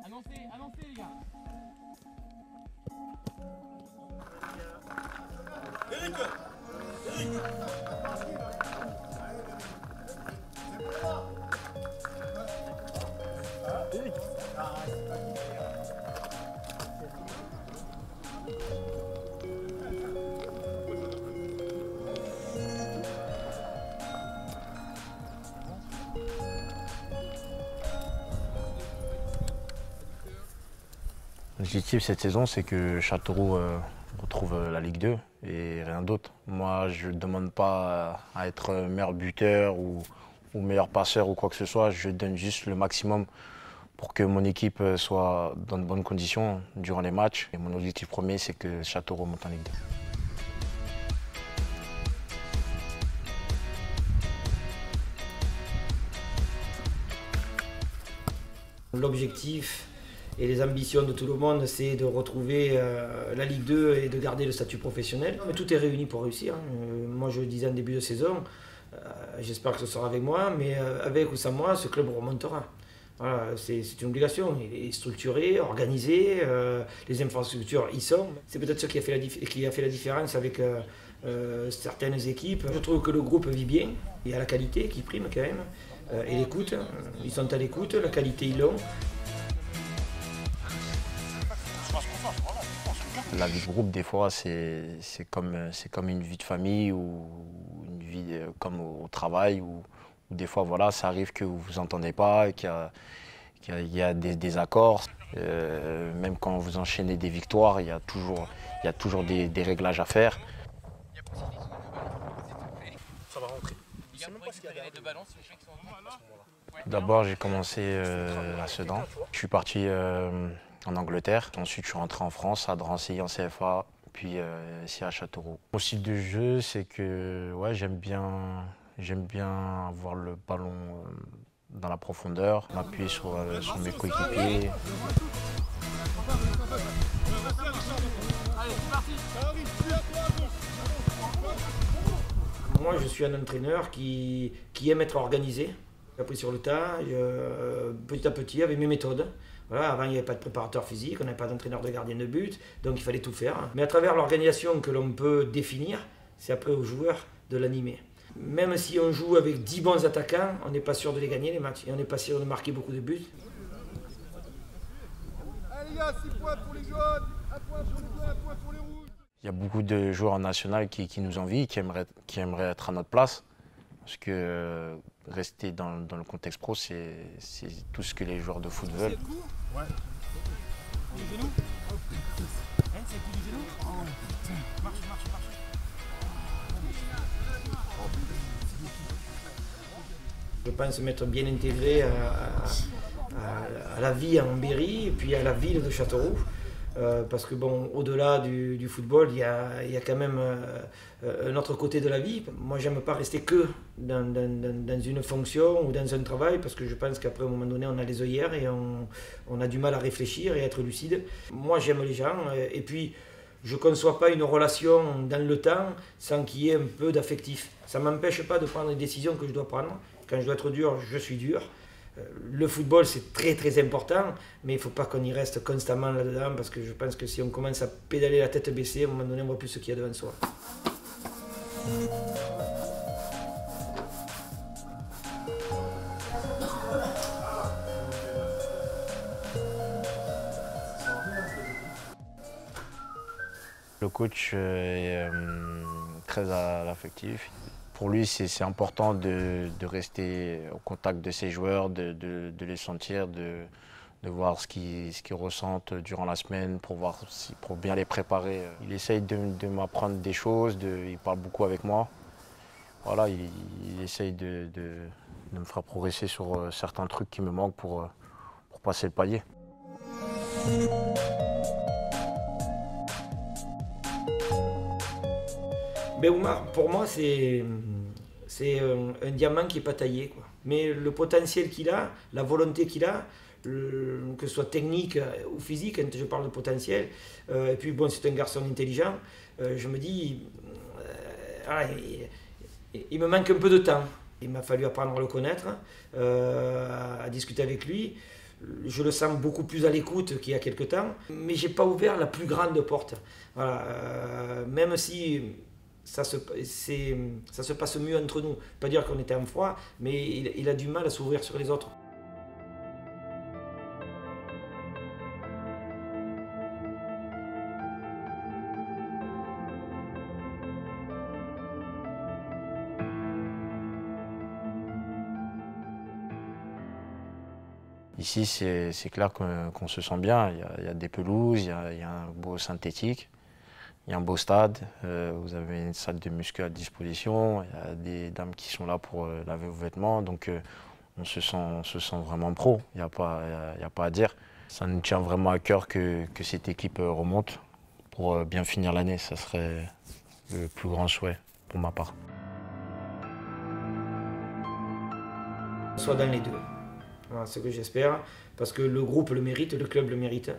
Annoncez, annoncez les gars. Eric, Eric. L'objectif cette saison, c'est que Châteauroux retrouve la Ligue 2 et rien d'autre. Moi, je ne demande pas à être meilleur buteur ou meilleur passeur ou quoi que ce soit. Je donne juste le maximum pour que mon équipe soit dans de bonnes conditions durant les matchs. Et mon objectif premier, c'est que Châteauroux monte en Ligue 2. L'objectif et les ambitions de tout le monde, c'est de retrouver la Ligue 2 et de garder le statut professionnel. Mais tout est réuni pour réussir. Moi, je le disais en début de saison, j'espère que ce sera avec moi, mais avec ou sans moi, ce club remontera. Voilà, c'est une obligation. Il est structuré, organisé, les infrastructures y sont. C'est peut-être ce qui a fait la différence avec certaines équipes. Je trouve que le groupe vit bien. Il y a la qualité qui prime quand même. Et l'écoute, ils sont à l'écoute, la qualité ils l'ont. La vie de groupe, des fois, c'est comme une vie de famille ou une vie comme au travail. Où des fois, voilà, ça arrive que vous ne vous entendez pas, qu'il y a des désaccords. Même quand vous enchaînez des victoires, il y a toujours des réglages à faire. Ça va rentrer. D'abord, j'ai commencé à Sedan. Je suis parti en Angleterre. Ensuite, je suis rentré en France, à Drancy, en CFA, puis ici à Châteauroux. Mon style de jeu, c'est que ouais, j'aime bien avoir le ballon dans la profondeur, m'appuyer sur mes coéquipiers. Moi, je suis un entraîneur qui aime être organisé. J'ai appris sur le tas, petit à petit, avec mes méthodes. Voilà, avant, il n'y avait pas de préparateur physique, on n'avait pas d'entraîneur de gardien de but, donc il fallait tout faire. Mais à travers l'organisation que l'on peut définir, c'est après aux joueurs de l'animer. Même si on joue avec 10 bons attaquants, on n'est pas sûr de les gagner les matchs et on n'est pas sûr de marquer beaucoup de buts. Allez les gars, 6 points pour les jaunes, 1 point pour les bleus, 1 point pour les rouges. Il y a beaucoup de joueurs en national qui nous envient, qui aimeraient être à notre place. Parce que rester dans le contexte pro, c'est tout ce que les joueurs de foot veulent. Ouais. Les genoux. C'est le coup du genou. Marche. Je pense m'être bien intégré à la vie à Ambéry et puis à la ville de Châteauroux. Parce que bon, au-delà du football, il y a quand même un autre côté de la vie. Moi, j'aime pas rester que dans une fonction ou dans un travail, parce que je pense qu'après, à un moment donné, on a les œillères et on a du mal à réfléchir et à être lucide. Moi, j'aime les gens et puis je ne conçois pas une relation dans le temps sans qu'il y ait un peu d'affectif. Ça ne m'empêche pas de prendre les décisions que je dois prendre. Quand je dois être dur, je suis dur. Le football, c'est très très important, mais il ne faut pas qu'on y reste constamment là-dedans, parce que je pense que si on commence à pédaler la tête baissée, à un moment donné, on ne voit plus ce qu'il y a devant soi. Le coach est très affectif. Pour lui, c'est important de rester au contact de ses joueurs, de les sentir, de voir ce qu'ils ressentent durant la semaine pour bien les préparer. Il essaye de m'apprendre des choses, il parle beaucoup avec moi. Voilà, il essaye de me faire progresser sur certains trucs qui me manquent pour passer le palier. Mais Oumar, pour moi, c'est un diamant qui n'est pas taillé, quoi. Mais le potentiel qu'il a, la volonté qu'il a, que ce soit technique ou physique, quand je parle de potentiel, et puis bon, c'est un garçon intelligent, je me dis, il me manque un peu de temps. Il m'a fallu apprendre à le connaître, à discuter avec lui. je le sens beaucoup plus à l'écoute qu'il y a quelque temps, mais j'ai pas ouvert la plus grande porte. Voilà, même si ça se passe mieux entre nous. Pas dire qu'on était en froid, mais il a du mal à s'ouvrir sur les autres. Ici, c'est clair qu'on se sent bien. Il y a des pelouses, il y a un beau synthétique, il y a un beau stade. Vous avez une salle de muscu à disposition. Il y a des dames qui sont là pour laver vos vêtements. Donc, on se sent vraiment pro. Il n'y a pas à dire. Ça nous tient vraiment à cœur que cette équipe remonte pour bien finir l'année. Ça serait le plus grand souhait pour ma part. Soit dans les deux. Voilà, c'est ce que j'espère, parce que le groupe le mérite, le club le mérite.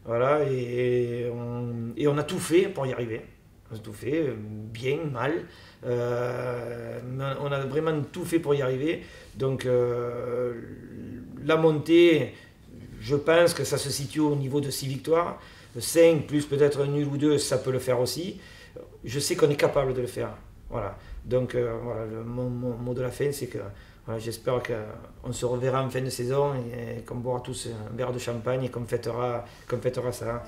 Voilà, et on a tout fait pour y arriver. On a tout fait, bien, mal. On a vraiment tout fait pour y arriver. Donc la montée, je pense que ça se situe au niveau de 6 victoires. 5 plus peut-être un nul ou 2, ça peut le faire aussi. Je sais qu'on est capable de le faire. Voilà. Donc voilà, mon mot de la fin, c'est que voilà, j'espère qu'on se reverra en fin de saison et qu'on boira tous un verre de champagne et qu'on fêtera ça.